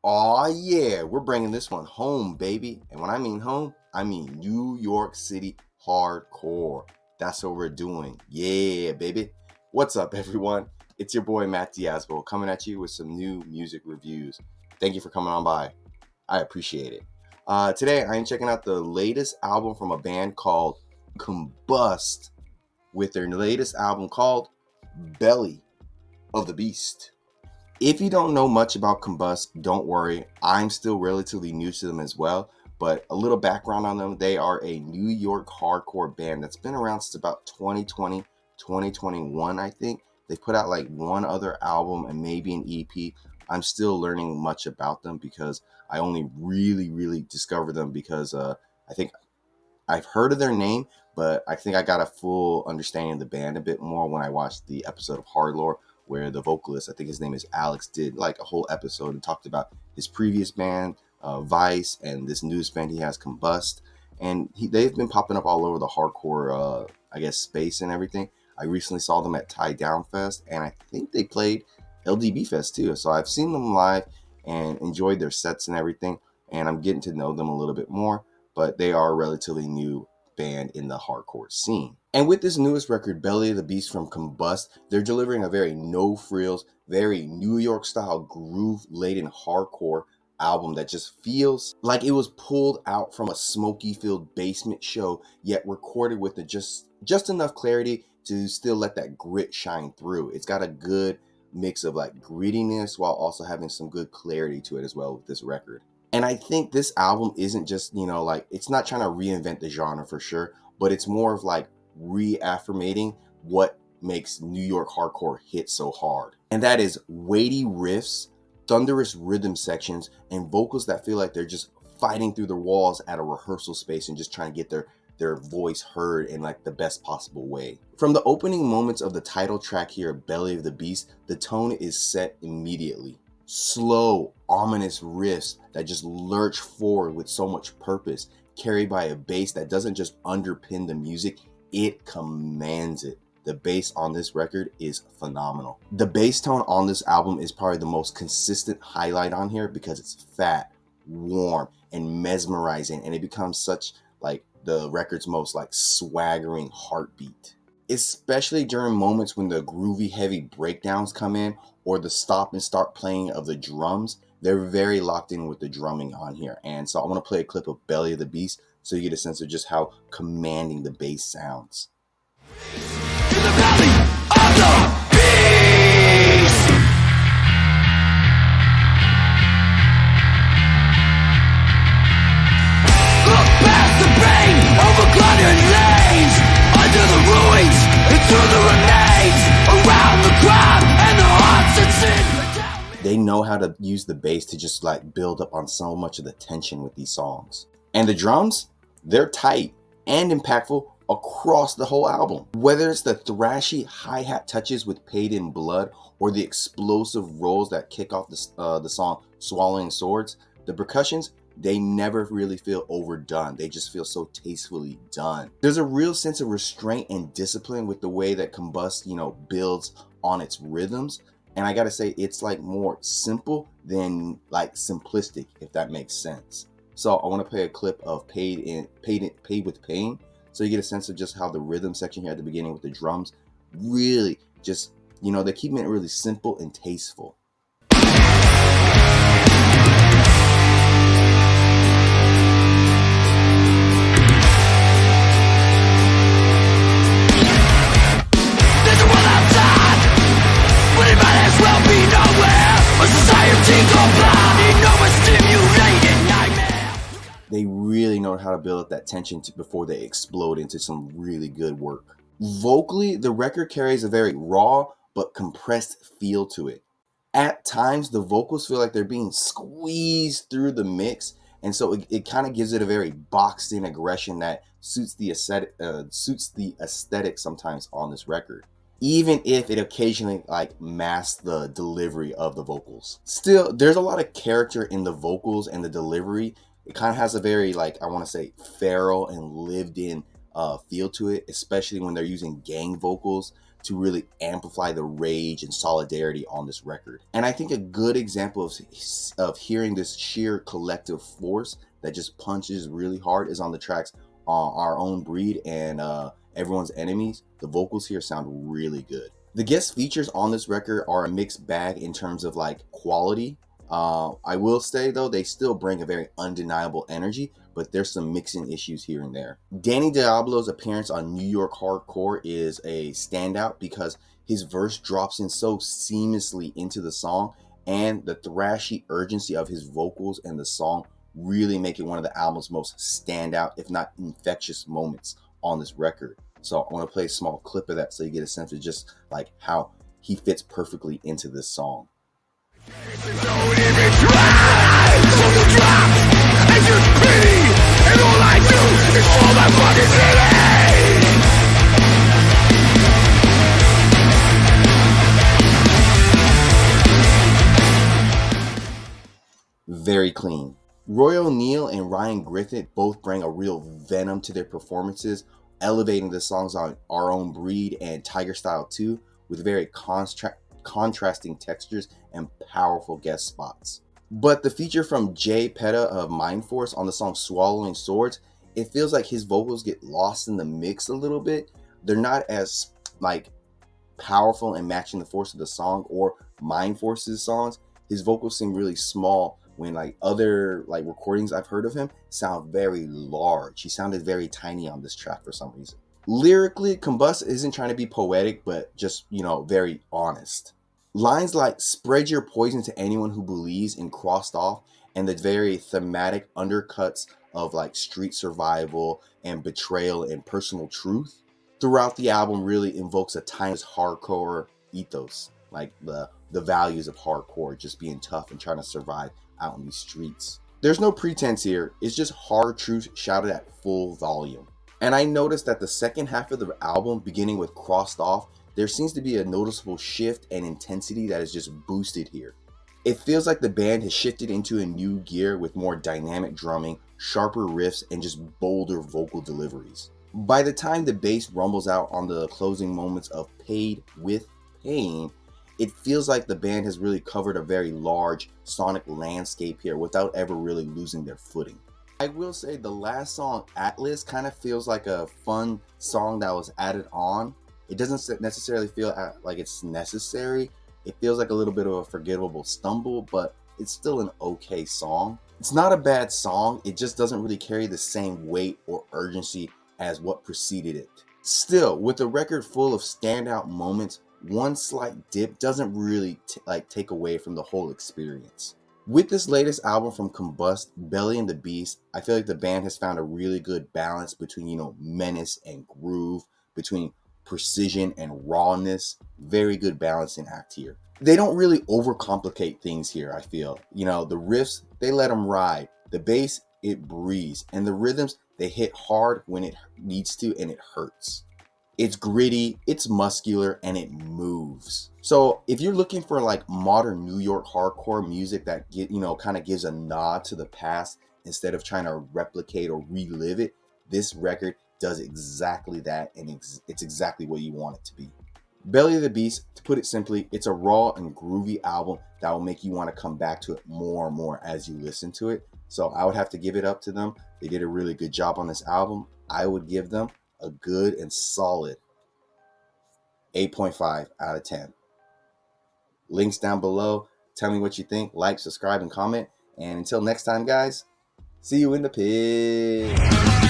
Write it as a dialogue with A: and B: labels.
A: Aw, yeah, we're bringing this one home, baby. And when I mean home, I mean New York City hardcore. That's what we're doing. Yeah, baby. What's up, everyone? It's your boy, Matt Diazable, coming at you with some new music reviews. Thank you for coming on by. I appreciate it. Today, I am checking out the latest album from a band called Combust with their latest album called Belly of the Beast. If you don't know much about Combust, don't worry. I'm still relatively new to them as well, but a little background on them. They are a New York hardcore band that's been around since about 2020, 2021, I think. They put out like one other album and maybe an EP. I'm still learning much about them because I only really discovered them because I think I've heard of their name, but I think I got a full understanding of the band a bit more when I watched the episode of Hard Lore where the vocalist, I think his name is Alex, did like a whole episode and talked about his previous band, Vice, and this newest band he has, Combust. And they've been popping up all over the hardcore, space and everything. I recently saw them at Tie Down Fest, and I think they played LDB Fest too. So I've seen them live and enjoyed their sets and everything, and I'm getting to know them a little bit more, but they are a relatively new band in the hardcore scene. And with this newest record, Belly of the Beast from Combust, they're delivering a very no-frills, very New York style groove-laden hardcore album that just feels like it was pulled out from a smoky-filled basement show, yet recorded with just enough clarity to still let that grit shine through. It's got a good mix of like grittiness while also having some good clarity to it as well with this record. And I think this album isn't just, it's not trying to reinvent the genre for sure, but it's more of like reaffirmating what makes New York hardcore hit so hard. And that is weighty riffs, thunderous rhythm sections, and vocals that feel like they're just fighting through the walls at a rehearsal space and just trying to get their voice heard in like the best possible way. From the opening moments of the title track here, Belly of the Beast, the tone is set immediately. Slow, ominous riffs that just lurch forward with so much purpose, carried by a bass that doesn't just underpin the music, it commands it. The bass on this record is phenomenal. The bass tone on this album is probably the most consistent highlight on here because it's fat, warm, and mesmerizing, and it becomes such like the record's most like swaggering heartbeat. Especially during moments when the groovy heavy breakdowns come in or the stop and start playing of the drums, they're very locked in with the drumming on here. And so I want to play a clip of Belly of the Beast so you get a sense of just how commanding the bass sounds.
B: To the belly of the beast! Look past the pain over cluttered lanes, under the ruins, into the remains, around the crowd and the hearts that sin.
A: They know how to use the bass to just like build up on so much of the tension with these songs. And the drums, they're tight and impactful across the whole album. Whether it's the thrashy hi-hat touches with Paid in Blood or the explosive rolls that kick off the song Swallowing Swords, the percussions, they never really feel overdone. They just feel so tastefully done. There's a real sense of restraint and discipline with the way that Combust, builds on its rhythms. And I gotta say, it's like more simple than like simplistic, if that makes sense. So I want to play a clip of Paid with Pain, so you get a sense of just how the rhythm section here at the beginning with the drums really just, they're keeping it really simple and tasteful. They really know how to build up that tension before they explode into some really good work. Vocally, the record carries a very raw but compressed feel to it. At times, the vocals feel like they're being squeezed through the mix, and so it kind of gives it a very boxed-in aggression that suits the aesthetic sometimes on this record, even if it occasionally like masks the delivery of the vocals. Still, there's a lot of character in the vocals and the delivery. It kind of has a very, I want to say, feral and lived in feel to it, especially when they're using gang vocals to really amplify the rage and solidarity on this record. And I think a good example of hearing this sheer collective force that just punches really hard is on the tracks Our Own Breed and Everyone's Enemies. The vocals here sound really good. The guest features on this record are a mixed bag in terms of like quality. I will say though, they still bring a very undeniable energy, but there's some mixing issues here and there. Danny Diablo's appearance on New York Hardcore is a standout because his verse drops in so seamlessly into the song, and the thrashy urgency of his vocals and the song really make it one of the album's most standout, if not infectious moments on this record. So I want to play a small clip of that so you get a sense of just like how he fits perfectly into this song.
B: Don't even try, so you drop, and just pity, and all I do is fall my fucking city.
A: Very clean. Roy O'Neill and Ryan Griffith both bring a real venom to their performances, elevating the songs on Our Own Breed and Tiger Style 2 with very contrasting textures and powerful guest spots. But the feature from Jay Petta of Mind Force on the song Swallowing Swords, it feels like his vocals get lost in the mix a little bit. They're not as like powerful and matching the force of the song or Mind Force's songs. His vocals seem really small when like other like recordings I've heard of him sound very large. He sounded very tiny on this track for some reason. Lyrically, Combust isn't trying to be poetic, but just, very honest. Lines like spread your poison to anyone who believes in Crossed Off and the very thematic undercuts of like street survival and betrayal and personal truth throughout the album really invokes a timeless hardcore ethos, like the values of hardcore, just being tough and trying to survive out in these streets. There's no pretense here, it's just hard truth shouted at full volume. And I noticed that the second half of the album, beginning with Crossed Off, there seems to be a noticeable shift and intensity that is just boosted here. It feels like the band has shifted into a new gear with more dynamic drumming, sharper riffs, and just bolder vocal deliveries. By the time the bass rumbles out on the closing moments of Paid with Pain, it feels like the band has really covered a very large sonic landscape here without ever really losing their footing. I will say the last song, Atlas, kind of feels like a fun song that was added on. It doesn't necessarily feel like it's necessary. It feels like a little bit of a forgettable stumble, but it's still an okay song. It's not a bad song, it just doesn't really carry the same weight or urgency as what preceded it. Still, with a record full of standout moments, one slight dip doesn't really take away from the whole experience. With this latest album from Combust, Belly and the Beast, I feel like the band has found a really good balance between, menace and groove, between precision and rawness. Very good balancing act here. They don't really overcomplicate things here, I feel. The riffs, they let them ride. The bass, it breathes. And the rhythms, they hit hard when it needs to and it hurts. It's gritty, it's muscular, and it moves. So if you're looking for like modern New York hardcore music that kind of gives a nod to the past instead of trying to replicate or relive it, this record does exactly that, and it's exactly what you want it to be. Belly of the Beast, to put it simply, it's a raw and groovy album that will make you want to come back to it more and more as you listen to it. So I would have to give it up to them. They did a really good job on this album. I would give them a good and solid 8.5 out of 10. Links down below. Tell me what you think. Like, subscribe, and comment. And until next time, guys, see you in the pit.